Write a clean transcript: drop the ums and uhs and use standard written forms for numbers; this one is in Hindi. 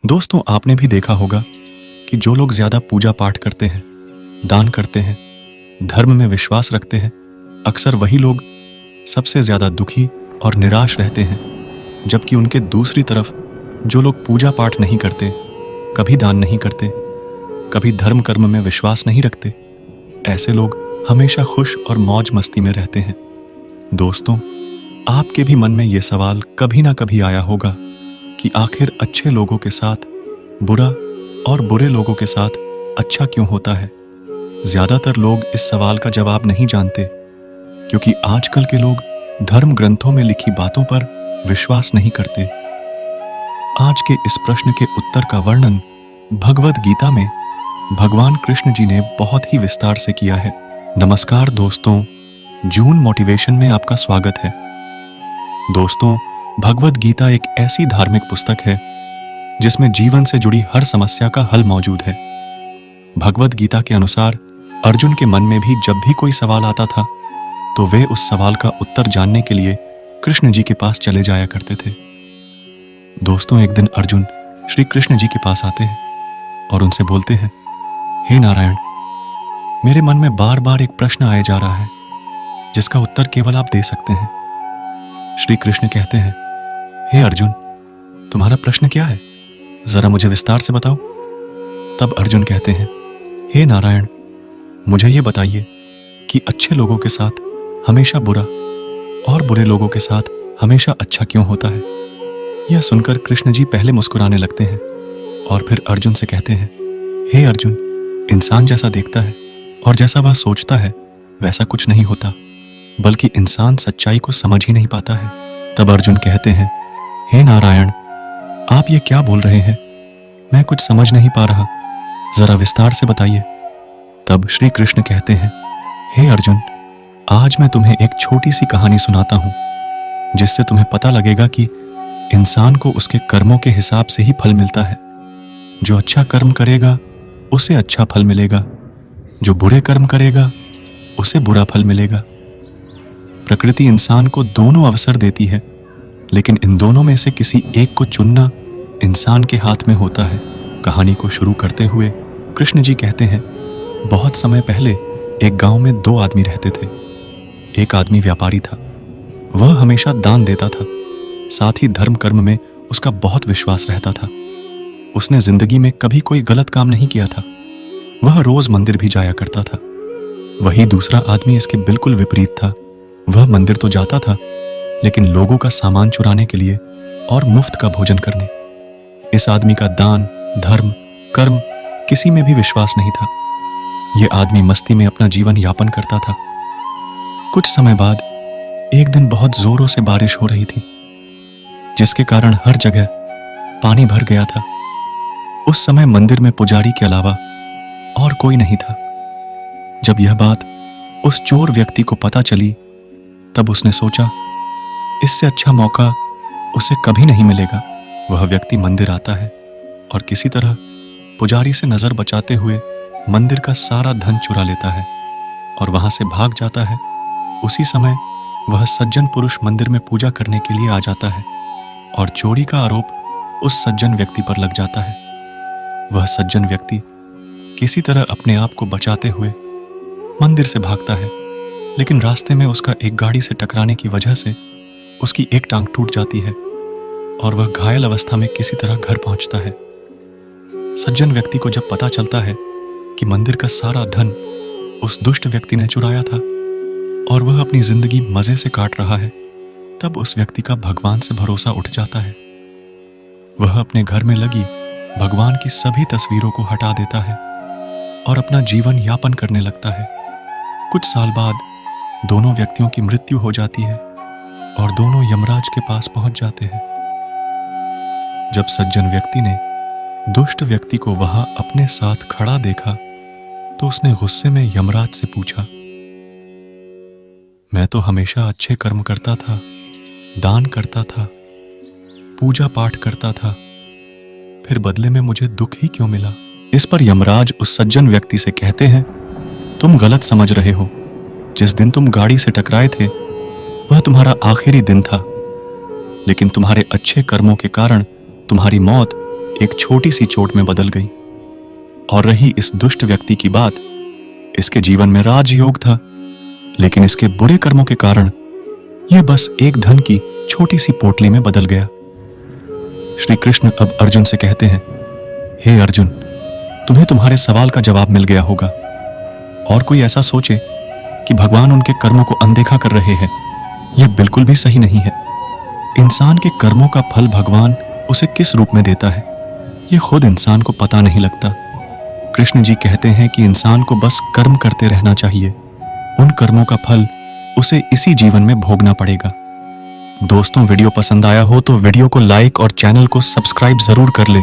दोस्तों, आपने भी देखा होगा कि जो लोग ज्यादा पूजा पाठ करते हैं, दान करते हैं, धर्म में विश्वास रखते हैं, अक्सर वही लोग सबसे ज्यादा दुखी और निराश रहते हैं। जबकि उनके दूसरी तरफ जो लोग पूजा पाठ नहीं करते, कभी दान नहीं करते, कभी धर्म कर्म में विश्वास नहीं रखते, ऐसे लोग हमेशा खुश और मौज मस्ती में रहते हैं। दोस्तों, आपके भी मन में ये सवाल कभी ना कभी आया होगा कि आखिर अच्छे लोगों के साथ बुरा और बुरे लोगों के साथ अच्छा क्यों होता है। ज्यादातर लोग इस सवाल का जवाब नहीं जानते, क्योंकि आजकल के लोग धर्म ग्रंथों में लिखी बातों पर विश्वास नहीं करते। आज के इस प्रश्न के उत्तर का वर्णन भगवद गीता में भगवान कृष्ण जी ने बहुत ही विस्तार से किया है। नमस्कार दोस्तों, जून मोटिवेशन में आपका स्वागत है। दोस्तों, भगवद गीता एक ऐसी धार्मिक पुस्तक है जिसमें जीवन से जुड़ी हर समस्या का हल मौजूद है। भगवद गीता के अनुसार अर्जुन के मन में भी जब भी कोई सवाल आता था तो वे उस सवाल का उत्तर जानने के लिए कृष्ण जी के पास चले जाया करते थे। दोस्तों, एक दिन अर्जुन श्री कृष्ण जी के पास आते हैं और उनसे बोलते हैं, हे नारायण, मेरे मन में बार बार एक प्रश्न आए जा रहा है जिसका उत्तर केवल आप दे सकते हैं। श्री कृष्ण कहते हैं, हे अर्जुन, तुम्हारा प्रश्न क्या है, जरा मुझे विस्तार से बताओ। तब अर्जुन कहते हैं, हे नारायण, मुझे ये बताइए कि अच्छे लोगों के साथ हमेशा बुरा और बुरे लोगों के साथ हमेशा अच्छा क्यों होता है। यह सुनकर कृष्ण जी पहले मुस्कुराने लगते हैं और फिर अर्जुन से कहते हैं, हे अर्जुन, इंसान जैसा देखता है और जैसा वह सोचता है वैसा कुछ नहीं होता, बल्कि इंसान सच्चाई को समझ ही नहीं पाता है। तब अर्जुन कहते हैं, हे नारायण, आप ये क्या बोल रहे हैं, मैं कुछ समझ नहीं पा रहा, जरा विस्तार से बताइए। तब श्री कृष्ण कहते हैं, हे अर्जुन, आज मैं तुम्हें एक छोटी सी कहानी सुनाता हूं जिससे तुम्हें पता लगेगा कि इंसान को उसके कर्मों के हिसाब से ही फल मिलता है। जो अच्छा कर्म करेगा उसे अच्छा फल मिलेगा, जो बुरे कर्म करेगा उसे बुरा फल मिलेगा। प्रकृति इंसान को दोनों अवसर देती है, लेकिन इन दोनों में से किसी एक को चुनना इंसान के हाथ में होता है। कहानी को शुरू करते हुए कृष्ण जी कहते हैं, बहुत समय पहले एक गांव में दो आदमी रहते थे। एक आदमी व्यापारी था, वह हमेशा दान देता था, साथ ही धर्म कर्म में उसका बहुत विश्वास रहता था। उसने जिंदगी में कभी कोई गलत काम नहीं किया था, वह रोज मंदिर भी जाया करता था। वही दूसरा आदमी इसके बिल्कुल विपरीत था। वह मंदिर तो जाता था, लेकिन लोगों का सामान चुराने के लिए और मुफ्त का भोजन करने। इस आदमी का दान, धर्म, कर्म किसी में भी विश्वास नहीं था। यह आदमी मस्ती में अपना जीवन यापन करता था। कुछ समय बाद एक दिन बहुत जोरों से बारिश हो रही थी, जिसके कारण हर जगह पानी भर गया था। उस समय मंदिर में पुजारी के अलावा और कोई नहीं था। जब यह बात उस चोर व्यक्ति को पता चली, तब उसने सोचा, इससे अच्छा मौका उसे कभी नहीं मिलेगा। वह व्यक्ति मंदिर आता है और किसी तरह पुजारी से नजर बचाते हुए मंदिर का सारा धन चुरा लेता है और वहां से भाग जाता है। उसी समय वह सज्जन पुरुष मंदिर में पूजा करने के लिए आ जाता है और चोरी का आरोप उस सज्जन व्यक्ति पर लग जाता है। वह सज्जन व्यक्ति किसी तरह अपने आप को बचाते हुए मंदिर से भागता है, लेकिन रास्ते में उसका एक गाड़ी से टकराने की वजह से उसकी एक टांग टूट जाती है और वह घायल अवस्था में किसी तरह घर पहुंचता है। सज्जन व्यक्ति को जब पता चलता है कि मंदिर का सारा धन उस दुष्ट व्यक्ति ने चुराया था और वह अपनी जिंदगी मजे से काट रहा है, तब उस व्यक्ति का भगवान से भरोसा उठ जाता है। वह अपने घर में लगी भगवान की सभी तस्वीरों को हटा देता है और अपना जीवन यापन करने लगता है। कुछ साल बाद दोनों व्यक्तियों की मृत्यु हो जाती है और दोनों यमराज के पास पहुंच जाते हैं। जब सज्जन व्यक्ति ने दुष्ट व्यक्ति को वहां अपने साथ खड़ा देखा तो उसने गुस्से में यमराज से पूछा, मैं तो हमेशा अच्छे कर्म करता था, दान करता था, पूजा पाठ करता था, फिर बदले में मुझे दुख ही क्यों मिला। इस पर यमराज उस सज्जन व्यक्ति से कहते हैं, तुम गलत समझ रहे हो। जिस दिन तुम गाड़ी से टकराए थे वह तुम्हारा आखिरी दिन था, लेकिन तुम्हारे अच्छे कर्मों के कारण तुम्हारी मौत एक छोटी सी चोट में बदल गई। और रही इस दुष्ट व्यक्ति की बात, इसके जीवन में राजयोग था, लेकिन इसके बुरे कर्मों के कारण यह बस एक धन की छोटी सी पोटली में बदल गया। श्री कृष्ण अब अर्जुन से कहते हैं, हे अर्जुन, तुम्हें तुम्हारे सवाल का जवाब मिल गया होगा। और कोई ऐसा सोचे कि भगवान उनके कर्मों को अनदेखा कर रहे हैं, यह बिल्कुल भी सही नहीं है। इंसान के कर्मों का फल भगवान उसे किस रूप में देता है, यह खुद इंसान को पता नहीं लगता। कृष्ण जी कहते हैं कि इंसान को बस कर्म करते रहना चाहिए, उन कर्मों का फल उसे इसी जीवन में भोगना पड़ेगा। दोस्तों, वीडियो पसंद आया हो तो वीडियो को लाइक और चैनल को सब्सक्राइब जरूर कर ले।